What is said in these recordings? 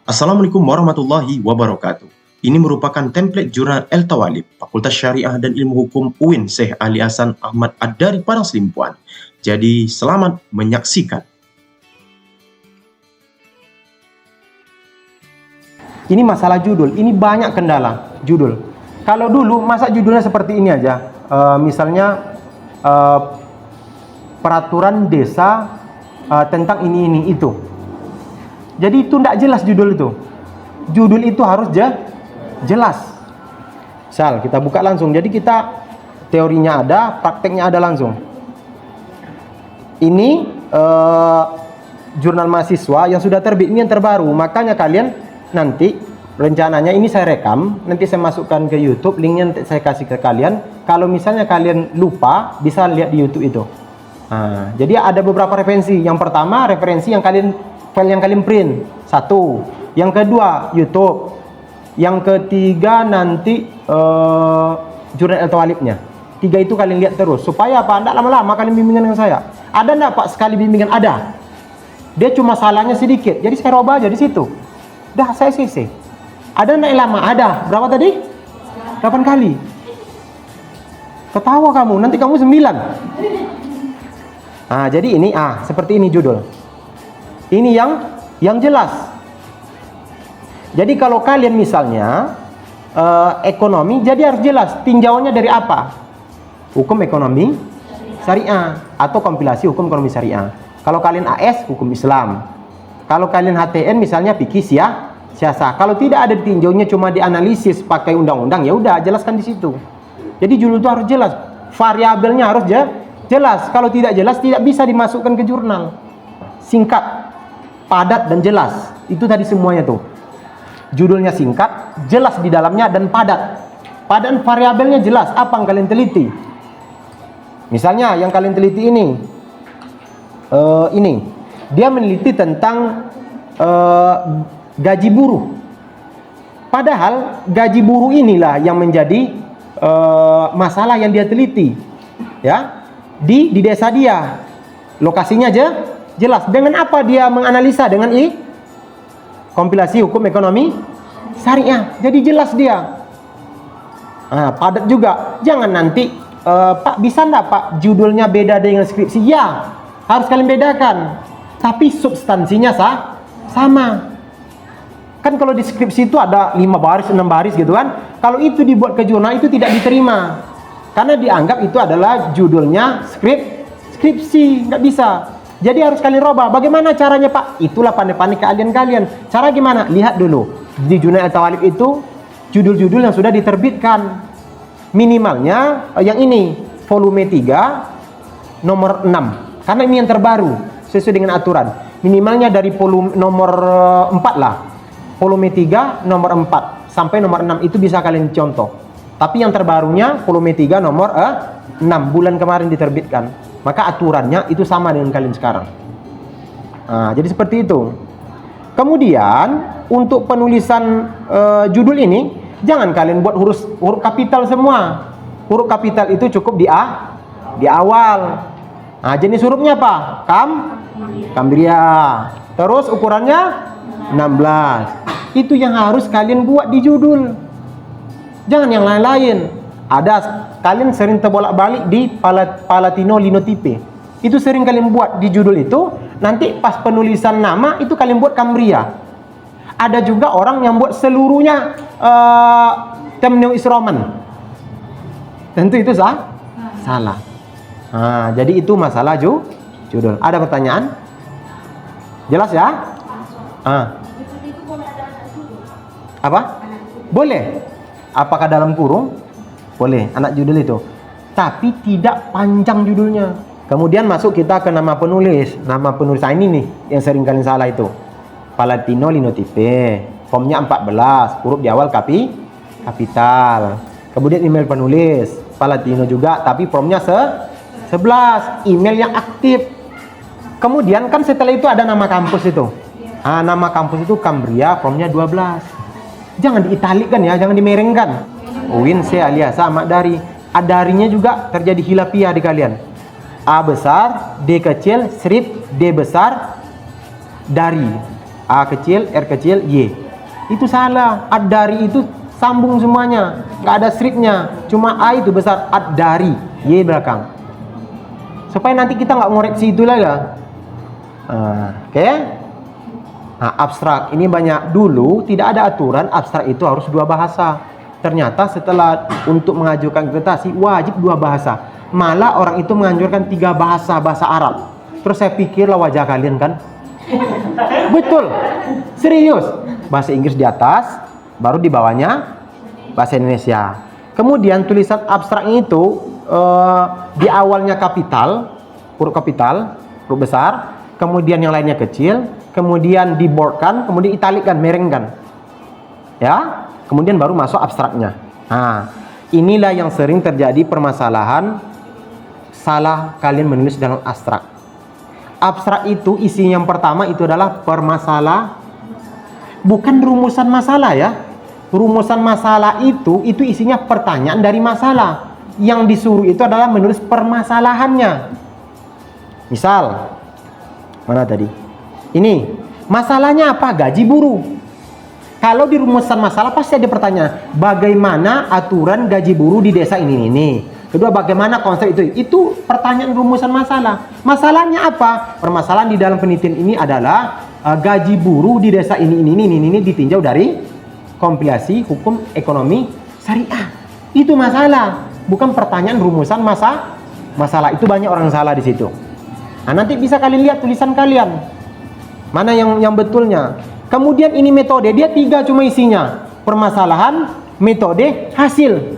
Assalamualaikum warahmatullahi wabarakatuh. Ini merupakan template jurnal El-Tawalib, Fakultas Syariah dan Ilmu Hukum UIN Syekh Ali Hasan Ahmad Ad-Dari Padang Selimpuan. Jadi, selamat menyaksikan. Ini masalah judul, ini banyak kendala judul. Kalau dulu masa judulnya seperti ini aja, misalnya peraturan desa tentang ini itu. Jadi itu tidak jelas judul itu. Judul itu harus jelas. Misal kita buka langsung. Jadi kita teorinya ada, prakteknya ada langsung. Ini jurnal mahasiswa yang sudah terbit, ini yang terbaru. Makanya kalian nanti rencananya ini saya rekam, nanti saya masukkan ke YouTube, linknya nanti saya kasih ke kalian. Kalau misalnya kalian lupa, bisa lihat di YouTube itu. Nah, jadi ada beberapa referensi. Yang pertama referensi yang file yang kalian print, satu. Yang kedua YouTube. Yang ketiga nanti jurnal El-Tawalibnya. Tiga itu kalian lihat terus supaya apa? Tidak lama-lama kalian bimbingan dengan saya. Ada enggak Pak sekali bimbingan? Ada. Dia cuma salahnya sedikit. Jadi saya robah aja di situ. Dah saya CC. Ada enggak lama? Ada. Berapa tadi? 8 kali. Ketawa kamu, nanti kamu 9. Nah, jadi ini seperti ini judul. Ini yang jelas. Jadi kalau kalian misalnya ekonomi, jadi harus jelas tinjauannya dari apa? Hukum ekonomi syariah atau kompilasi hukum ekonomi syariah. Kalau kalian AS, hukum Islam. Kalau kalian HTN misalnya fikih siasah. Kalau tidak ada tinjaunya, cuma dianalisis pakai undang-undang, ya udah jelaskan di situ. Jadi judul itu harus jelas, variabelnya harus jelas. Kalau tidak jelas, tidak bisa dimasukkan ke jurnal. Singkat, padat dan jelas. Itu tadi semuanya tuh. Judulnya singkat, jelas di dalamnya dan padat. Padat variabelnya jelas. Apa yang kalian teliti? Misalnya yang kalian teliti ini, dia meneliti tentang gaji buruh. Padahal gaji buruh inilah yang menjadi masalah yang dia teliti, ya, di desa dia. Lokasinya jelas. Dengan apa dia menganalisa? Dengan kompilasi hukum ekonomi syariah. Jadi jelas dia. Padat juga. Jangan nanti Pak, bisa enggak Pak judulnya beda dengan skripsi? Ya, harus kalian bedakan. Tapi substansinya sama. Kan kalau di skripsi itu ada 5 baris, 6 baris gitu kan. Kalau itu dibuat ke jurnal itu tidak diterima. Karena dianggap itu adalah judulnya skripsi, nggak bisa. Jadi harus kalian robah. Bagaimana caranya Pak? Itulah pandai-pandai keahlian kalian. Cara gimana? Lihat dulu. Di jurnal El-Tawalib itu judul-judul yang sudah diterbitkan. Minimalnya yang ini, volume 3, nomor 6. Karena ini yang terbaru, sesuai dengan aturan. Minimalnya dari volume nomor 4 lah. Volume 3, nomor 4. Sampai nomor 6 itu bisa kalian contoh. Tapi yang terbarunya, volume 3, nomor 6. Bulan kemarin diterbitkan. Maka aturannya itu sama dengan kalian sekarang. Jadi seperti itu. Kemudian untuk penulisan judul ini, jangan kalian buat huruf kapital semua. Huruf kapital itu cukup di awal. Jenis hurufnya apa? Kambria. Terus ukurannya 16. Itu yang harus kalian buat di judul. Jangan yang lain-lain. Ada kalian sering terbolak-balik di Palatino Linotype. Itu sering kalian buat di judul itu. Nanti pas penulisan nama itu kalian buat Cambria. Ada juga orang yang buat seluruhnya Temneu Isroman. Tentu itu salah. Jadi itu masalah judul. Ada pertanyaan? Jelas ya? Apa? Boleh. Apakah dalam kurung? Boleh, anak judul itu. Tapi tidak panjang judulnya. Kemudian masuk kita ke nama penulis. Nama penulis ini nih yang sering kalian salah itu. Palatino Linotype. Formnya 14, huruf di awal kapital. Kemudian email penulis, Palatino juga, tapi formnya 11. Email yang aktif. Kemudian kan setelah itu ada nama kampus itu. Nama kampus itu Cambria, formnya 12. Jangan diitalikan ya, jangan dimerengkan. UIN Syekh Ali Hasan Ahmad Ad-Dari. Ad-Darinya juga terjadi khilafiyah di kalian. A besar, D kecil, strip, D besar, dari. A kecil, R kecil, Y. Itu salah. Ad-dari itu sambung semuanya, nggak ada stripnya. Cuma A itu besar, ad-dari, Y belakang. Supaya nanti kita nggak ngoreksi itu lagi. Oke. Nah, abstrak ini banyak. Dulu tidak ada aturan abstrak itu harus 2 bahasa. Ternyata setelah untuk mengajukan akreditasi wajib 2 bahasa. Malah orang itu menganjurkan 3 bahasa Arab. Terus saya pikirlah wajah kalian kan. Betul, serius. Bahasa Inggris di atas, baru di bawahnya bahasa Indonesia. Kemudian tulisan abstrak itu di awalnya kapital, huruf kapital, huruf besar. Kemudian yang lainnya kecil. Kemudian di boldkan, kemudian italikkan, merengkan. Ya, kemudian baru masuk abstraknya. Nah, inilah yang sering terjadi permasalahan salah kalian menulis dalam abstrak. Abstrak itu isinya yang pertama itu adalah permasalahan, bukan rumusan masalah ya. Rumusan masalah itu isinya pertanyaan dari masalah. Yang disuruh itu adalah menulis permasalahannya. Misal, mana tadi? Ini, masalahnya apa? Gaji buruh. Kalau di rumusan masalah pasti ada pertanyaan, bagaimana aturan gaji buruh di desa ini. Kedua, bagaimana konsep itu? Itu pertanyaan rumusan masalah. Masalahnya apa? Permasalahan di dalam penelitian ini adalah gaji buruh di desa ini ditinjau dari kompilasi hukum ekonomi syariah. Itu masalah, bukan pertanyaan rumusan masalah. Itu banyak orang salah di situ. Nah, nanti bisa kalian lihat tulisan kalian mana yang betulnya. Kemudian ini metode, dia 3 cuma isinya. Permasalahan, metode, hasil.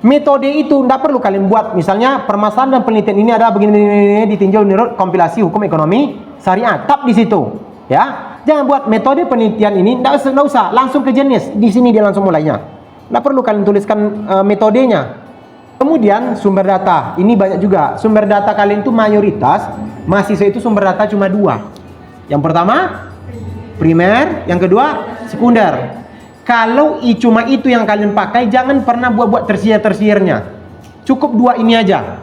Metode itu tidak perlu kalian buat. Misalnya permasalahan dan penelitian ini ada begini ditinjau menurut kompilasi hukum ekonomi syariah. Tap di situ, ya. Jangan buat metode penelitian ini, tidak usah, langsung ke jenis. Di sini dia langsung mulainya. Tidak perlu kalian tuliskan metodenya. Kemudian sumber data, ini banyak juga. Sumber data kalian itu mayoritas mahasiswa itu sumber data cuma 2. Yang pertama primer, yang kedua sekunder. Kalau cuma itu yang kalian pakai, jangan pernah buat tersier-tersiernya. Cukup 2 ini aja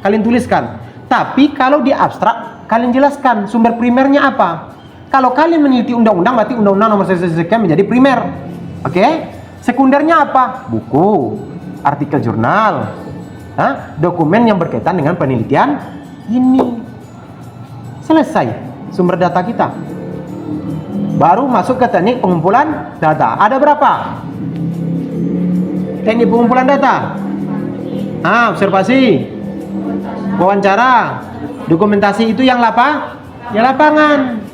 kalian tuliskan. Tapi kalau di abstrak kalian jelaskan sumber primernya apa. Kalau kalian meneliti undang-undang, berarti undang-undang nomor sekian menjadi primer. Oke? Sekundernya apa? Buku, artikel jurnal, dokumen yang berkaitan dengan penelitian ini. Selesai sumber data kita. Baru masuk ke teknik pengumpulan data. Ada berapa teknik pengumpulan data? Observasi, wawancara, dokumentasi. Itu yang lapangan.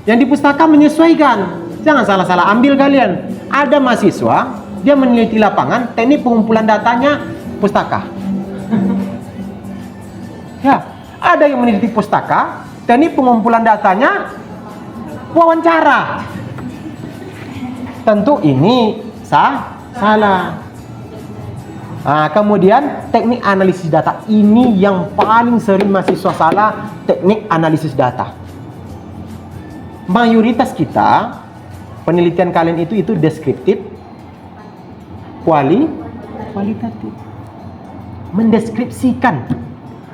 Yang di pustaka menyesuaikan. Jangan salah-salah ambil kalian. Ada mahasiswa dia meneliti lapangan, teknik pengumpulan datanya pustaka. Ya, ada yang meneliti pustaka, teknik pengumpulan datanya wawancara. Tentu ini salah. Nah, kemudian teknik analisis data. Ini yang paling sering mahasiswa salah, teknik analisis data. Mayoritas kita, penelitian kalian itu deskriptif, kualitatif. Mendeskripsikan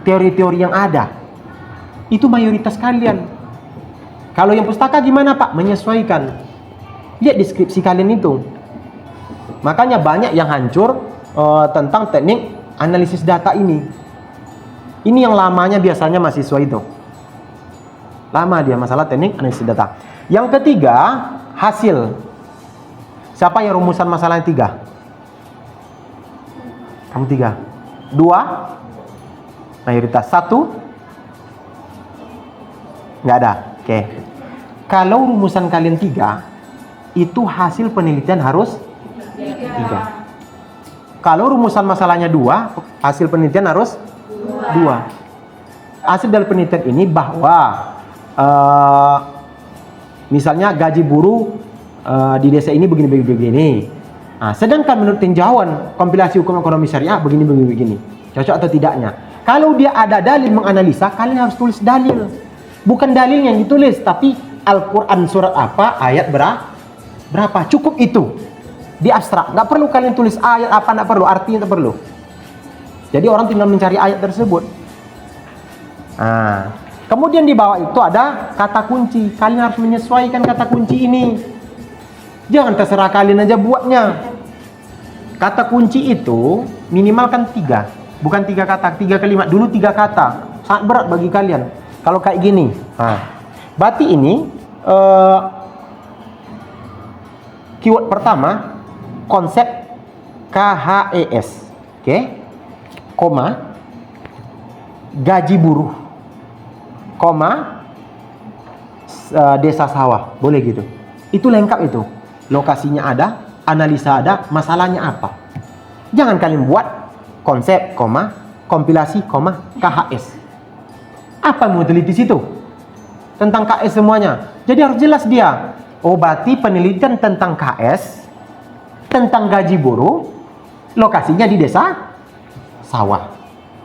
teori-teori yang ada. Itu mayoritas kalian. Kalau yang pustaka gimana Pak? Menyesuaikan. Lihat deskripsi kalian itu. Makanya banyak yang hancur tentang teknik analisis data ini. Ini yang lamanya biasanya mahasiswa itu. Lama dia masalah teknik analisis data. Yang ketiga, hasil. Siapa yang rumusan masalahnya 3? Kamu 3. 2 mayoritas. 1 nggak ada. Oke. Kalau rumusan kalian 3, itu hasil penelitian harus 3. Kalau rumusan masalahnya 2, hasil penelitian harus 2. Hasil dari penelitian ini bahwa misalnya gaji buruh di desa ini begini. Nah, sedangkan menurut tinjauan kompilasi hukum ekonomi syariah begini. Cocok atau tidaknya? Kalau dia ada dalil menganalisa, kalian harus tulis dalil. Bukan dalil yang ditulis, tapi Al-Quran surat apa, ayat berapa. Cukup itu. Di abstrak. Nggak perlu kalian tulis ayat apa, nggak perlu. Artinya nggak perlu. Jadi orang tinggal mencari ayat tersebut. Nah, Kemudian di bawah itu ada kata kunci. Kalian harus menyesuaikan kata kunci ini. Jangan terserah kalian aja buatnya. Kata kunci itu minimal kan 3. Bukan 3 kata, 3 kalimat. Dulu 3 kata. Sangat berat bagi kalian. Kalau kayak gini. Berarti ini keyword pertama konsep KHES. Oke. Koma gaji buruh. Koma desa sawah. Boleh gitu. Itu lengkap itu. Lokasinya ada, analisa ada, masalahnya apa. Jangan kalian buat konsep, koma, kompilasi, koma, KHS. Apa yang mau teliti situ? Tentang KS semuanya. Jadi harus jelas dia. Oh, berarti penelitian tentang KS, tentang gaji buruh, lokasinya di desa sawah.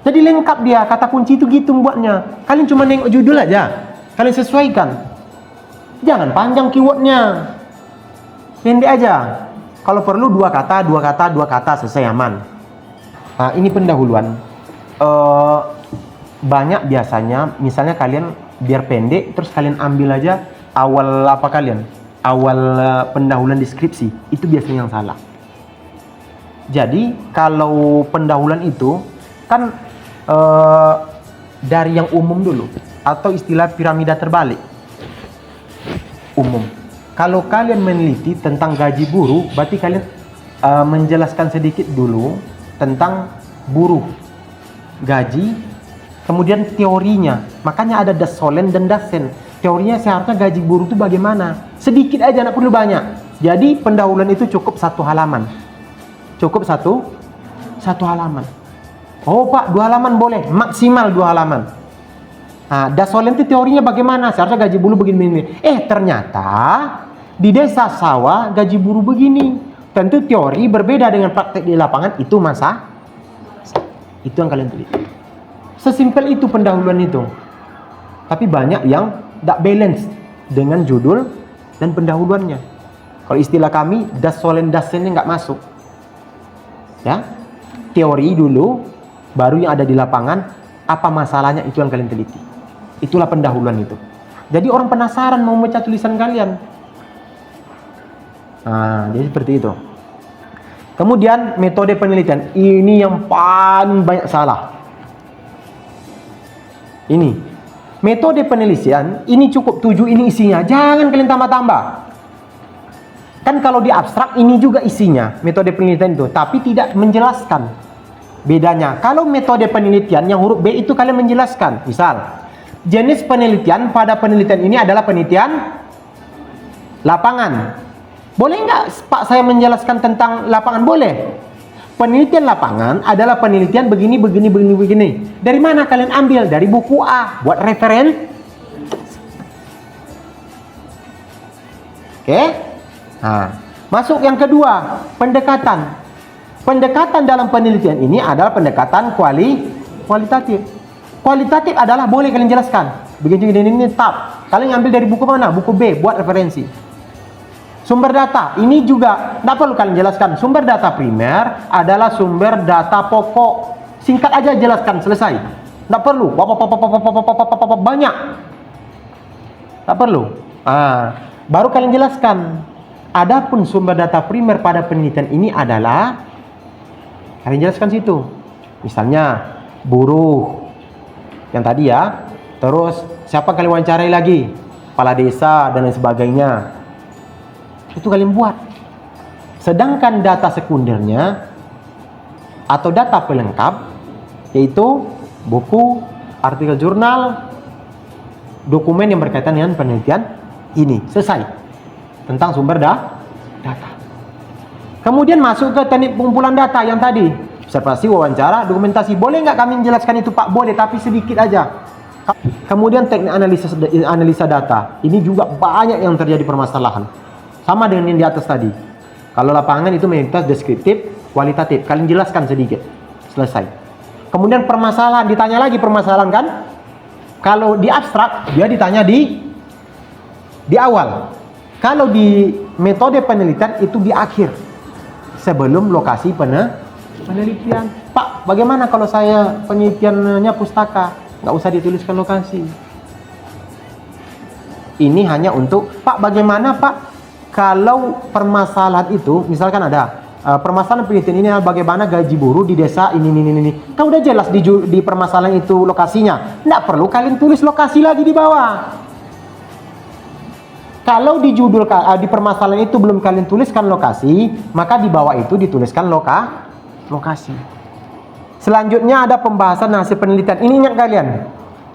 Jadi lengkap dia. Kata kunci itu gitu buatnya. Kalian cuma nengok judul aja. Kalian sesuaikan. Jangan panjang keywordnya. Pendek aja. Kalau perlu 2 kata, 2 kata, 2 kata, selesai, aman. Nah, ini pendahuluan. Banyak biasanya, misalnya kalian biar pendek, terus kalian ambil aja awal apa kalian? Awal pendahuluan deskripsi. Itu biasanya yang salah. Jadi, kalau pendahuluan itu, kan dari yang umum dulu. Atau istilah piramida terbalik. Umum. Kalau kalian meneliti tentang gaji buruh, berarti kalian menjelaskan sedikit dulu tentang buruh, gaji, kemudian teorinya. Makanya ada Dasolen dan Dasen. Teorinya seharusnya gaji buruh itu bagaimana? Sedikit aja, nggak perlu banyak. Jadi pendahuluan itu cukup 1 halaman. Cukup satu halaman. Oh Pak, 2 halaman boleh, maksimal 2 halaman. Nah, Dasolen itu teorinya bagaimana? Seharusnya gaji buruh begini-begini. Ternyata di desa sawah gaji buruh begini. Tentu teori berbeda dengan praktek di lapangan. Itu itu yang kalian teliti. Sesimpel itu pendahuluan itu. Tapi banyak yang tidak balance dengan judul dan pendahuluannya. Kalau istilah kami, Dasolen Dasennya nggak masuk. Ya, teori dulu, baru yang ada di lapangan. Apa masalahnya, itu yang kalian teliti. Itulah pendahuluan itu. Jadi orang penasaran mau membaca tulisan kalian. Nah, jadi seperti itu. Kemudian metode penelitian. Ini yang paling banyak salah. Ini. Metode penelitian, ini cukup 7 ini isinya. Jangan kalian tambah-tambah. Kan kalau di abstrak ini juga isinya. Metode penelitian itu. Tapi tidak menjelaskan. Bedanya. Kalau metode penelitian yang huruf B itu kalian menjelaskan. Misal. Jenis penelitian pada penelitian ini adalah penelitian lapangan. Boleh nggak Pak saya menjelaskan tentang lapangan? Boleh. Penelitian lapangan adalah penelitian begini. Dari mana kalian ambil? Dari buku A. Buat referen. Oke. Nah, masuk yang kedua, pendekatan. Pendekatan dalam penelitian ini adalah pendekatan kualitatif. Kualitatif adalah boleh kalian jelaskan. Begini ini tab. Kalian ngambil dari buku mana? Buku B, buat referensi. Sumber data, ini juga tidak perlu kalian jelaskan. Sumber data primer adalah sumber data pokok. Singkat aja jelaskan, selesai. Tidak perlu. Banyak. Tak perlu. Baru kalian jelaskan. Adapun sumber data primer pada penelitian ini adalah kalian jelaskan situ. Misalnya buruh yang tadi ya. Terus siapa kalian wawancarai lagi? Kepala desa dan lain sebagainya. Itu kalian buat. Sedangkan data sekundernya atau data pelengkap yaitu buku, artikel jurnal, dokumen yang berkaitan dengan penelitian ini. Selesai. Tentang sumber data. Kemudian masuk ke teknik pengumpulan data yang tadi. Observasi, wawancara, dokumentasi. Boleh nggak kami menjelaskan itu Pak? Boleh, tapi sedikit aja. Kemudian teknik analisa data. Ini juga banyak yang terjadi permasalahan. Sama dengan yang di atas tadi. Kalau lapangan itu mayoritas deskriptif, kualitatif. Kalian jelaskan sedikit. Selesai. Kemudian permasalahan, ditanya lagi permasalahan kan? Kalau di abstrak, dia ditanya di awal. Kalau di metode penelitian itu di akhir. Sebelum lokasi penelitian. Pak, bagaimana kalau saya penelitiannya pustaka? Nggak usah dituliskan lokasi. Ini hanya untuk, Pak, bagaimana Pak kalau permasalahan itu, misalkan ada permasalahan penelitian ini adalah bagaimana gaji buruh di desa ini. Kan udah jelas di permasalahan itu lokasinya. Nggak perlu kalian tulis lokasi lagi di bawah. Kalau di judul di permasalahan itu belum kalian tuliskan lokasi, maka di bawah itu dituliskan lokasi. Selanjutnya ada pembahasan hasil penelitian. Ini ingat kalian.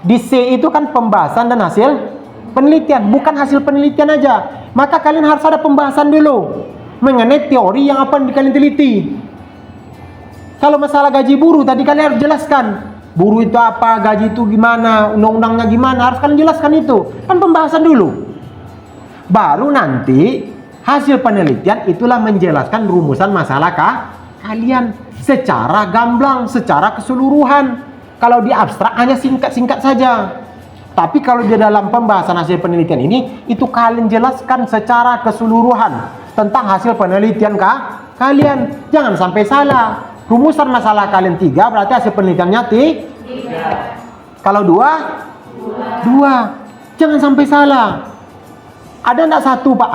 Di C itu kan pembahasan dan hasil penelitian, bukan hasil penelitian aja. Maka kalian harus ada pembahasan dulu mengenai teori yang apa yang kalian teliti. Kalau masalah gaji buruh tadi kalian harus jelaskan. Buruh itu apa, gaji itu gimana, undang-undangnya gimana, harus kalian jelaskan itu. Kan pembahasan dulu. Baru nanti hasil penelitian itulah menjelaskan rumusan masalah kalian secara gamblang, secara keseluruhan. Kalau di abstrak hanya singkat-singkat saja. Tapi kalau di dalam pembahasan hasil penelitian ini, itu kalian jelaskan secara keseluruhan tentang hasil penelitian kalian. Jangan sampai salah. Rumusan masalah kalian 3, berarti hasil penelitiannya 3. Kalau 2, 2. Jangan sampai salah. Ada enggak 1, Pak?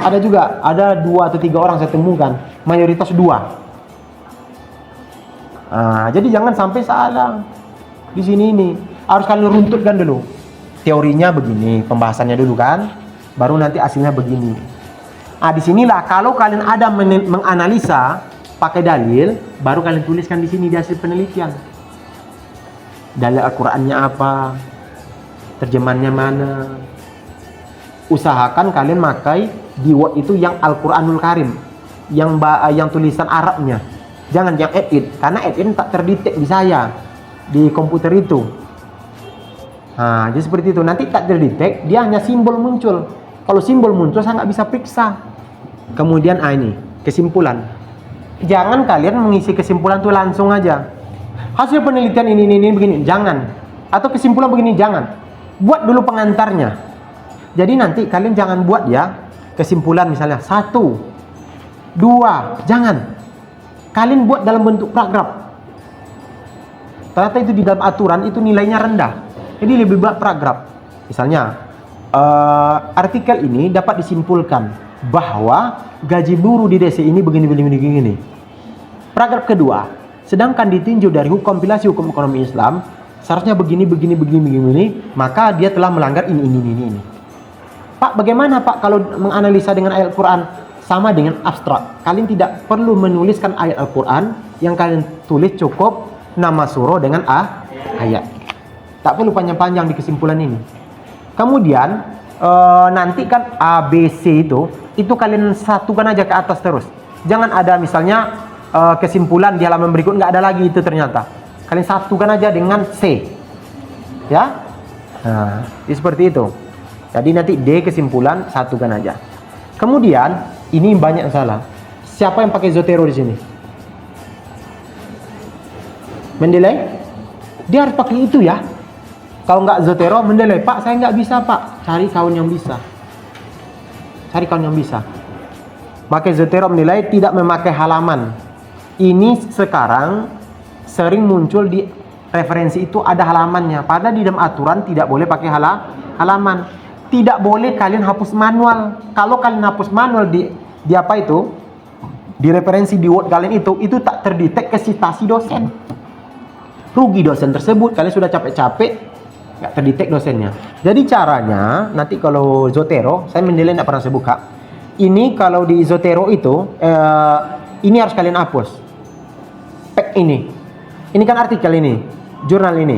Ada juga. Ada 2 atau 3 orang saya temukan. Mayoritas 2. Jadi jangan sampai salah. Di sini ini harus kalian runtutkan dulu. Teorinya begini, pembahasannya dulu kan. Baru nanti hasilnya begini. Disinilah kalau kalian ada menganalisa pakai dalil, baru kalian tuliskan di sini di hasil penelitian. Dalil Al-Qur'annya apa? Terjemahannya mana? Usahakan kalian pakai di Word itu yang Al-Quranul Karim, yang tulisan Arabnya. Jangan yang edit, karena edit tak terdetek di saya di komputer itu. Jadi seperti itu. Nanti tak terdetek, dia hanya simbol muncul. Kalau simbol muncul saya nggak bisa periksa. Kemudian ini kesimpulan. Jangan kalian mengisi kesimpulan tuh langsung aja. Hasil penelitian ini begini, jangan. Atau kesimpulan begini, jangan. Buat dulu pengantarnya. Jadi nanti kalian jangan buat ya kesimpulan misalnya 1, 2, jangan. Kalian buat dalam bentuk paragraf. Ternyata itu di dalam aturan itu nilainya rendah. Jadi lebih buat paragraf. Misalnya artikel ini dapat disimpulkan bahwa gaji buruh di desa ini begini. Paragraf kedua, sedangkan ditinjau dari kompilasi hukum ekonomi Islam seharusnya begini, maka dia telah melanggar ini. Pak, bagaimana Pak kalau menganalisa dengan ayat Al-Quran? Sama dengan abstrak. Kalian tidak perlu menuliskan ayat Al-Quran. Yang kalian tulis cukup nama surah dengan ayat. Tak perlu panjang-panjang di kesimpulan ini. Kemudian nanti kan A, B, C itu kalian satukan aja ke atas terus. Jangan ada misalnya kesimpulan di halaman berikut nggak ada lagi itu ternyata. Kalian satukan aja dengan C. Ya? Seperti itu. Jadi nanti D kesimpulan satukan aja. Kemudian ini banyak yang salah. Siapa yang pakai Zotero di sini? Mendeley? Dia harus pakai itu ya. Kalau nggak Zotero, Mendeley. Pak, saya nggak bisa Pak. Cari kawan yang bisa. Pakai Zotero menilai tidak memakai halaman. Ini sekarang sering muncul di referensi itu ada halamannya. Padahal di dalam aturan tidak boleh pakai halaman. Tidak boleh kalian hapus manual. Kalau kalian hapus manual di apa itu? Di referensi di Word kalian itu tak terdetek ke citasi dosen. Rugi dosen tersebut. Kalian sudah capek-capek nggak terdetek dosennya. Jadi caranya nanti kalau Zotero, saya menilai nggak pernah saya buka. Ini kalau di Zotero itu ini harus kalian hapus. Pek ini. Ini kan artikel ini, jurnal ini.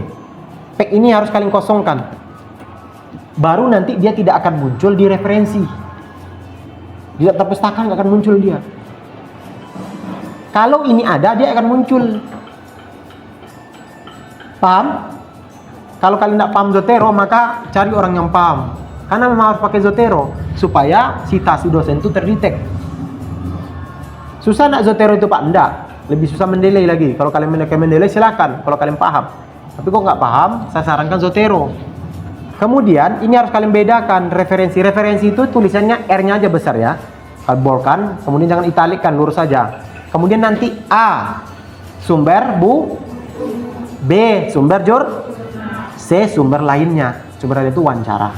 Pek ini harus kalian kosongkan. Baru nanti dia tidak akan muncul di referensi. Di daftar pustaka nggak akan muncul dia. Kalau ini ada, dia akan muncul. Paham? Kalau kalian tidak paham Zotero, maka cari orang yang paham. Karena memang harus pakai Zotero supaya citasi dosen itu terdetek. Susah nak Zotero itu Pak? Enggak. Lebih susah Mendeley lagi. Kalau kalian Mendeley silakan. Kalau kalian paham. Tapi kok nggak paham, saya sarankan Zotero. Kemudian ini harus kalian bedakan referensi. Referensi itu tulisannya R-nya aja besar ya. Kalian bolkan, kemudian jangan italikkan, lurus saja. Kemudian nanti A sumber B sumber C sumber lainnya. Sumber lain itu wawancara.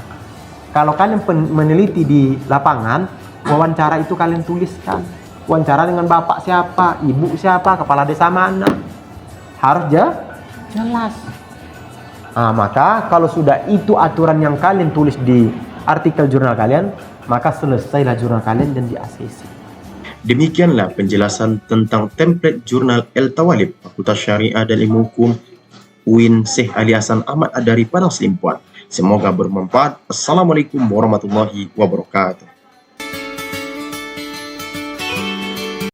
Kalau kalian meneliti di lapangan, wawancara itu kalian tuliskan. Wawancara dengan bapak siapa, ibu siapa, kepala desa mana. Harus jelas. Nah, maka kalau sudah itu aturan yang kalian tulis di artikel jurnal kalian, maka selesailah jurnal kalian dan di-ACC. Demikianlah penjelasan tentang template jurnal El-Tawalib Fakultas Syariah dan Ilmu Hukum UIN Syekh Ali Hasan Ahmad Ad-Dari Padang Selimpuan. Semoga bermanfaat. Assalamualaikum warahmatullahi wabarakatuh.